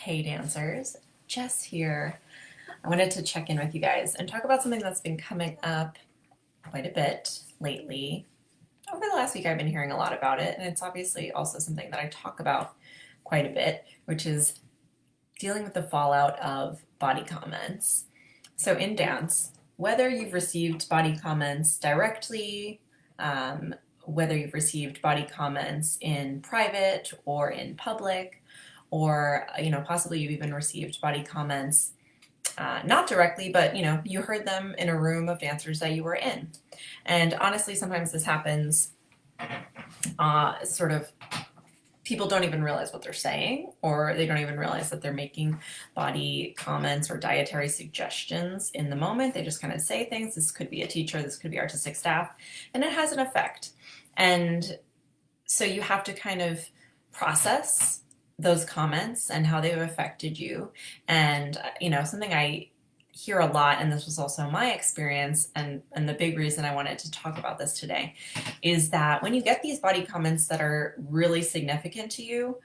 Hey dancers, Jess here. I wanted to check in with you guys and talk about something that's been coming up quite a bit lately. Over the last week, I've been hearing a lot about it, and it's obviously also something that I talk about quite a bit, which is dealing with the fallout of body comments. So, in dance, whether you've received body comments directly, um, whether you've received body comments in private or in public, or possibly you've even received body comments not directly, but you heard them in a room of dancers that you were in. And honestly, sometimes this happens sort of people don't even realize what they're saying, or they don't even realize that they're making body comments or dietary suggestions in the moment. They just kind of say things. This could be a teacher, this could be artistic staff, and it has an effect. And so you have to kind of process those comments and how they've affected you. And something I hear a lot, and this was also my experience, and the big reason I wanted to talk about this today, is that when you get these body comments that are really significant to you,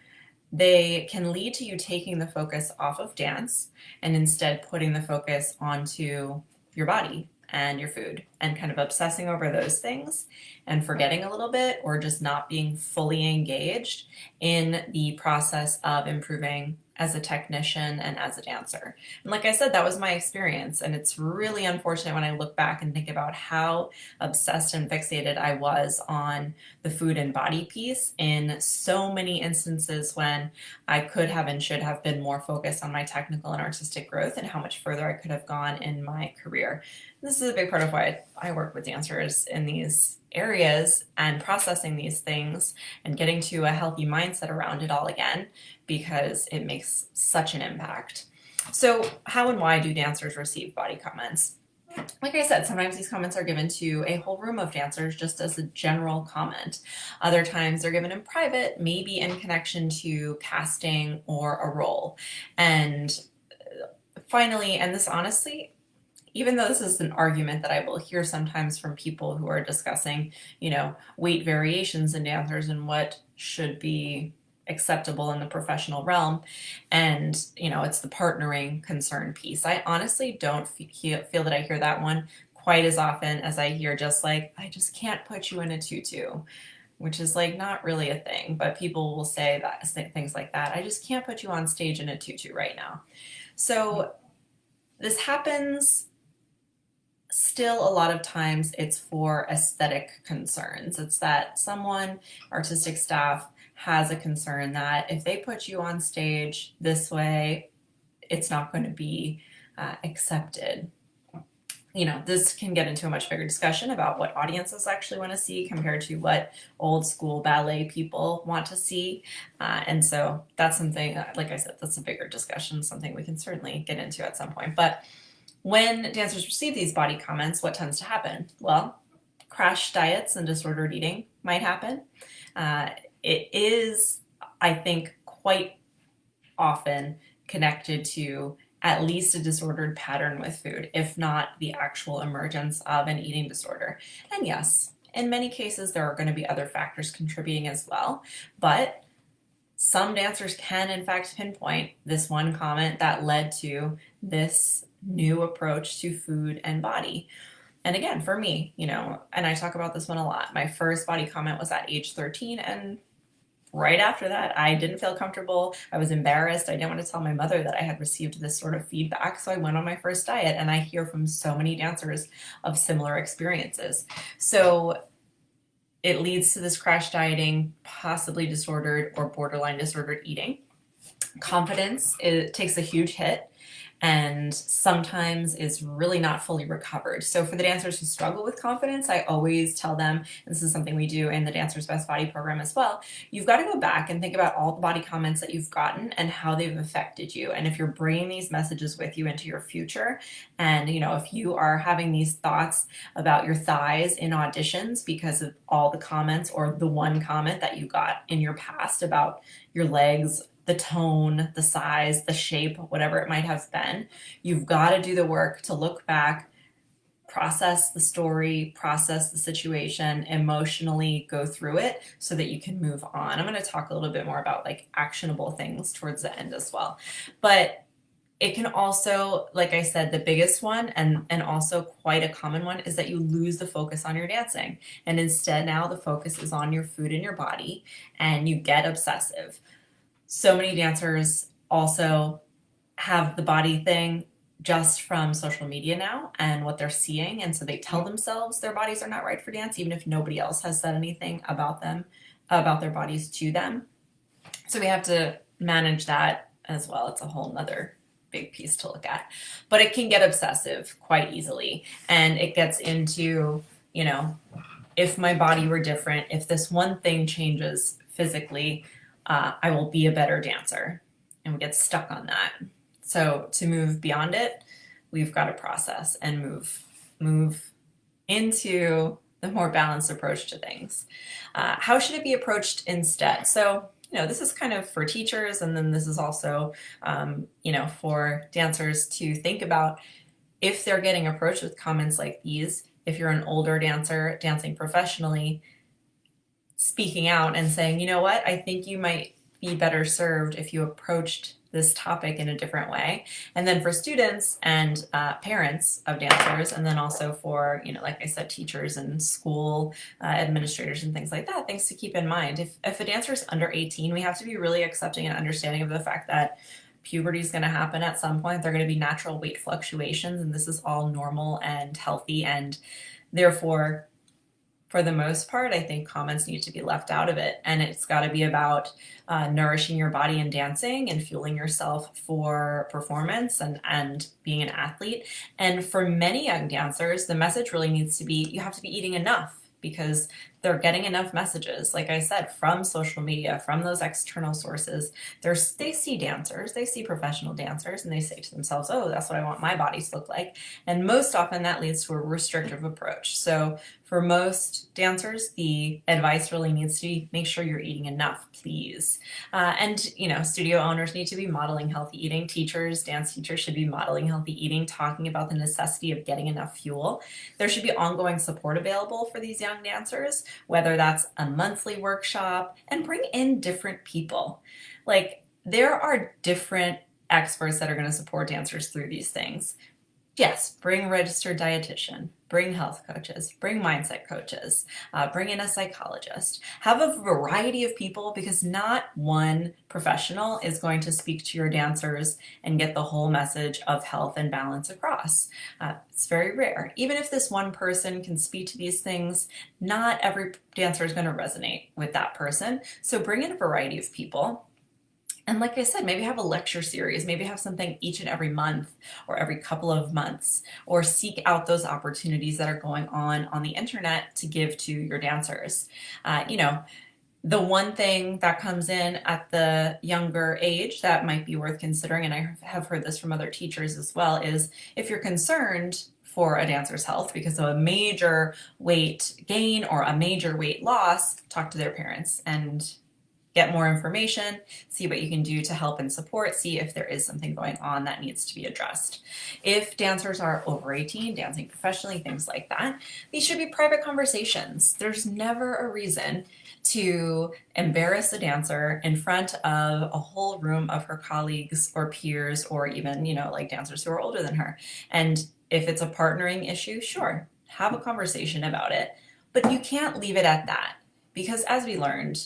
they can lead to you taking the focus off of dance and instead putting the focus onto your body and your food and kind of obsessing over those things and forgetting a little bit, or just not being fully engaged in the process of improving as a technician and as a dancer. And like I said, that was my experience, and it's really unfortunate when I look back and think about how obsessed and fixated I was on the food and body piece in so many instances when I could have and should have been more focused on my technical and artistic growth and how much further I could have gone in my career. This is a big part of why I work with dancers in these areas and processing these things and getting to a healthy mindset around it all again, because it makes such an impact. So how and why do dancers receive body comments? Like I said, sometimes these comments are given to a whole room of dancers just as a general comment. Other times they're given in private, maybe in connection to casting or a role. And finally, and this honestly, even though this is an argument that I will hear sometimes from people who are discussing, weight variations in dancers and what should be acceptable in the professional realm, and it's the partnering concern piece. I honestly don't feel that I hear that one quite as often as I hear just like, I just can't put you in a tutu, which is like not really a thing, but people will say things like that. I just can't put you on stage in a tutu right now. So this happens. Still, a lot of times it's for aesthetic concerns. It's that someone, artistic staff, has a concern that if they put you on stage this way, it's not going to be accepted. This can get into a much bigger discussion about what audiences actually want to see compared to what old school ballet people want to see. And so that's something, like I said, that's a bigger discussion, something we can certainly get into at some point. But when dancers receive these body comments, what tends to happen? Well, crash diets and disordered eating might happen. It is, I think, quite often connected to at least a disordered pattern with food, if not the actual emergence of an eating disorder. And yes, in many cases, there are going to be other factors contributing as well, but some dancers can, in fact, pinpoint this one comment that led to this new approach to food and body. And again, for me, and I talk about this one a lot, my first body comment was at age 13, and right after that, I didn't feel comfortable. I was embarrassed. I didn't want to tell my mother that I had received this sort of feedback. So I went on my first diet, and I hear from so many dancers of similar experiences. So it leads to this crash dieting, possibly disordered or borderline disordered eating. Confidence, it takes a huge hit and sometimes is really not fully recovered. So for the dancers who struggle with confidence, I always tell them, and this is something we do in the Dancer's Best Body program as well, you've got to go back and think about all the body comments that you've gotten and how they've affected you. And if you're bringing these messages with you into your future, and if you are having these thoughts about your thighs in auditions because of all the comments or the one comment that you got in your past about your legs, the tone, the size, the shape, whatever it might have been, you've got to do the work to look back, process the story, process the situation, emotionally go through it so that you can move on. I'm going to talk a little bit more about like actionable things towards the end as well. But it can also, like I said, the biggest one and also quite a common one is that you lose the focus on your dancing. And instead now the focus is on your food and your body and you get obsessive. So many dancers also have the body thing just from social media now and what they're seeing. And so they tell themselves their bodies are not right for dance, even if nobody else has said anything about them, about their bodies to them. So we have to manage that as well. It's a whole nother big piece to look at. But it can get obsessive quite easily. And it gets into, you know, if my body were different, if this one thing changes physically, I will be a better dancer. And we get stuck on that. So to move beyond it, we've got to process and move into the more balanced approach to things. How should it be approached instead? So, this is kind of for teachers, and then this is also, for dancers to think about if they're getting approached with comments like these. If you're an older dancer dancing professionally, speaking out and saying, you know what, I think you might be better served if you approached this topic in a different way. And then for students and parents of dancers, and then also for, like I said, teachers and school administrators and things like that, things to keep in mind. If a dancer is under 18, we have to be really accepting and understanding of the fact that puberty is going to happen at some point. There are going to be natural weight fluctuations, and this is all normal and healthy, and therefore, for the most part, I think comments need to be left out of it. And it's got to be about nourishing your body and dancing and fueling yourself for performance and being an athlete. And for many young dancers, the message really needs to be, you have to be eating enough, because they're getting enough messages, like I said, from social media, from those external sources. They see dancers, they see professional dancers, and they say to themselves, oh, that's what I want my body to look like. And most often that leads to a restrictive approach. So for most dancers, the advice really needs to be, make sure you're eating enough, please. And studio owners need to be modeling healthy eating. Dance teachers should be modeling healthy eating, talking about the necessity of getting enough fuel. There should be ongoing support available for these young dancers, whether that's a monthly workshop, and bring in different people. Like, there are different experts that are going to support dancers through these things. Yes, bring a registered dietitian, bring health coaches, bring mindset coaches, bring in a psychologist. Have a variety of people, because not one professional is going to speak to your dancers and get the whole message of health and balance across. It's very rare. Even if this one person can speak to these things, not every dancer is going to resonate with that person. So bring in a variety of people. And like I said, maybe have a lecture series, maybe have something each and every month or every couple of months, or seek out those opportunities that are going on the internet to give to your dancers. The one thing that comes in at the younger age that might be worth considering, and I have heard this from other teachers as well, is if you're concerned for a dancer's health because of a major weight gain or a major weight loss, talk to their parents and get more information, see what you can do to help and support, see if there is something going on that needs to be addressed. If dancers are over 18, dancing professionally, things like that, these should be private conversations. There's never a reason to embarrass a dancer in front of a whole room of her colleagues or peers, or even, like dancers who are older than her. And if it's a partnering issue, sure, have a conversation about it, but you can't leave it at that, because as we learned,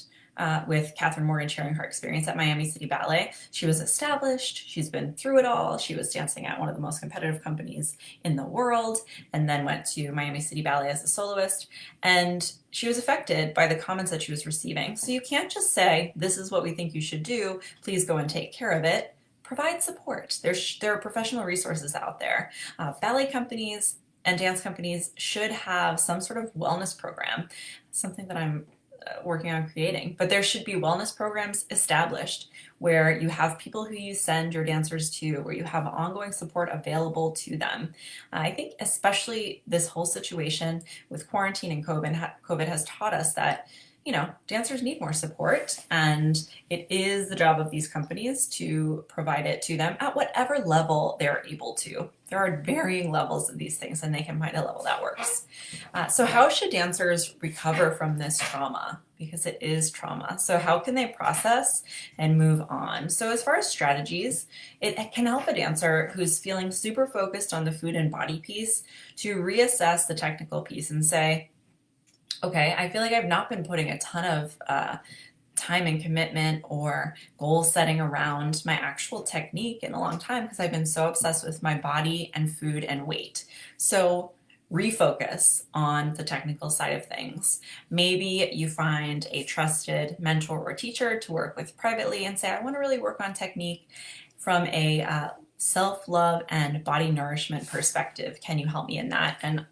with Catherine Morgan sharing her experience at Miami City Ballet. She was established, she's been through it all, she was dancing at one of the most competitive companies in the world, and then went to Miami City Ballet as a soloist, and she was affected by the comments that she was receiving. So you can't just say, this is what we think you should do, please go and take care of it. Provide support. There are professional resources out there. Ballet companies and dance companies should have some sort of wellness program, something that I'm working on creating, but there should be wellness programs established where you have people who you send your dancers to, where you have ongoing support available to them. I think especially this whole situation with quarantine and COVID has taught us that dancers need more support, and it is the job of these companies to provide it to them at whatever level they're able to. There are varying levels of these things, and they can find a level that works. So how should dancers recover from this trauma? Because it is trauma. So how can they process and move on? So as far as strategies, it can help a dancer who's feeling super focused on the food and body piece to reassess the technical piece and say, okay, I feel like I've not been putting a ton of time and commitment or goal setting around my actual technique in a long time because I've been so obsessed with my body and food and weight. So refocus on the technical side of things. Maybe you find a trusted mentor or teacher to work with privately and say, I want to really work on technique from a self-love and body nourishment perspective. Can you help me in that? And,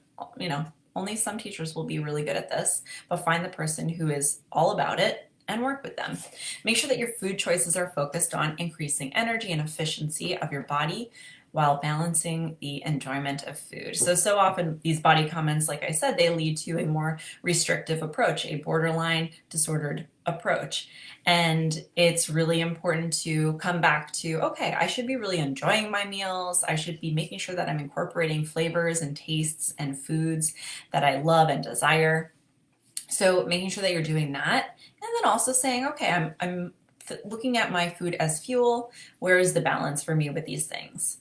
only some teachers will be really good at this, but find the person who is all about it and work with them. Make sure that your food choices are focused on increasing energy and efficiency of your body while balancing the enjoyment of food. So often these body comments, like I said, they lead to a more restrictive approach, a borderline disordered approach. And it's really important to come back to, okay, I should be really enjoying my meals. I should be making sure that I'm incorporating flavors and tastes and foods that I love and desire. So making sure that you're doing that, and then also saying, okay, I'm looking at my food as fuel. Where is the balance for me with these things?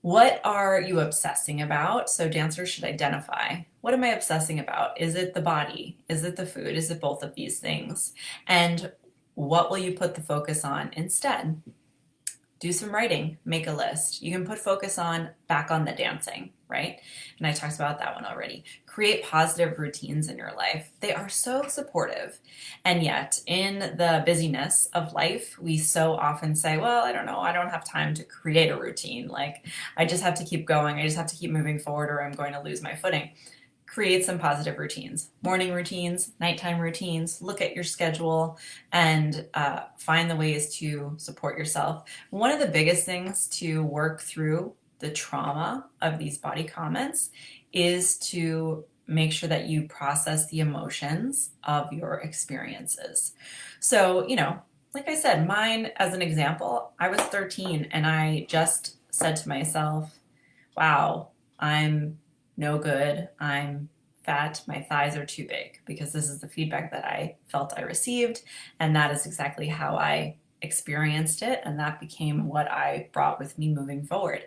What are you obsessing about? So dancers should identify, what am I obsessing about? Is it the body? Is it the food? Is it both of these things? And what will you put the focus on instead? Do some writing, make a list. You can put focus back on the dancing, right? And I talked about that one already. Create positive routines in your life. They are so supportive. And yet in the busyness of life, we so often say, well, I don't know, I don't have time to create a routine. Like I just have to keep going. I just have to keep moving forward or I'm going to lose my footing. Create some positive routines, morning routines, nighttime routines, look at your schedule and find the ways to support yourself. One of the biggest things to work through the trauma of these body comments is to make sure that you process the emotions of your experiences. So, like I said, mine as an example, I was 13 and I just said to myself, wow, I'm no good, I'm fat, my thighs are too big, because this is the feedback that I felt I received, and that is exactly how I experienced it, and that became what I brought with me moving forward.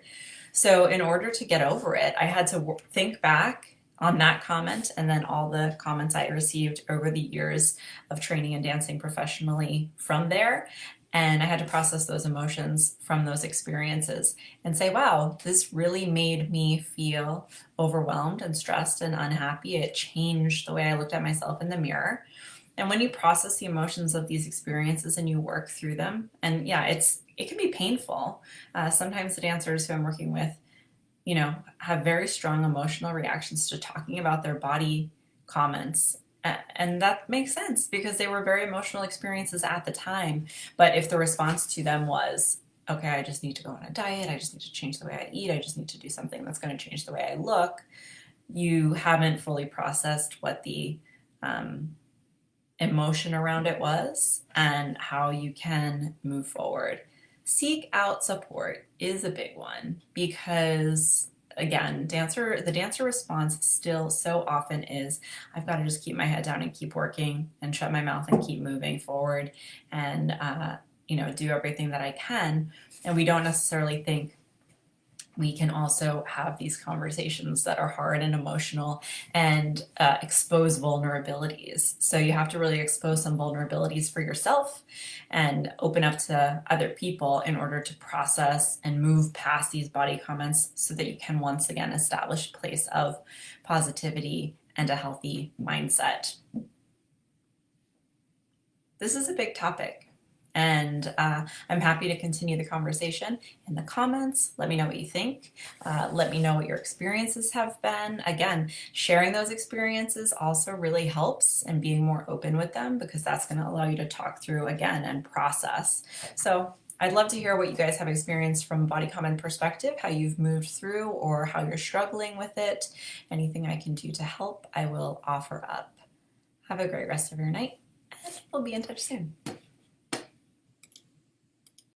So in order to get over it, I had to think back on that comment and then all the comments I received over the years of training and dancing professionally from there. And I had to process those emotions from those experiences and say, wow, this really made me feel overwhelmed and stressed and unhappy. It changed the way I looked at myself in the mirror. And when you process the emotions of these experiences and you work through them, and yeah, it can be painful. Sometimes the dancers who I'm working with, have very strong emotional reactions to talking about their body comments. And that makes sense because they were very emotional experiences at the time. But if the response to them was, okay, I just need to go on a diet, I just need to change the way I eat, I just need to do something that's going to change the way I look, you haven't fully processed what the emotion around it was and how you can move forward. Seek out support is a big one because, again, the dancer response still so often is, I've got to just keep my head down and keep working and shut my mouth and keep moving forward and do everything that I can. And we don't necessarily think we can also have these conversations that are hard and emotional and expose vulnerabilities. So you have to really expose some vulnerabilities for yourself and open up to other people in order to process and move past these body comments so that you can once again establish a place of positivity and a healthy mindset. This is a big topic. And I'm happy to continue the conversation in the comments. Let me know what you think. Let me know what your experiences have been. Again, sharing those experiences also really helps and being more open with them because that's going to allow you to talk through again and process. So I'd love to hear what you guys have experienced from a body comment perspective, how you've moved through or how you're struggling with it. Anything I can do to help, I will offer up. Have a great rest of your night. we'll be in touch soon.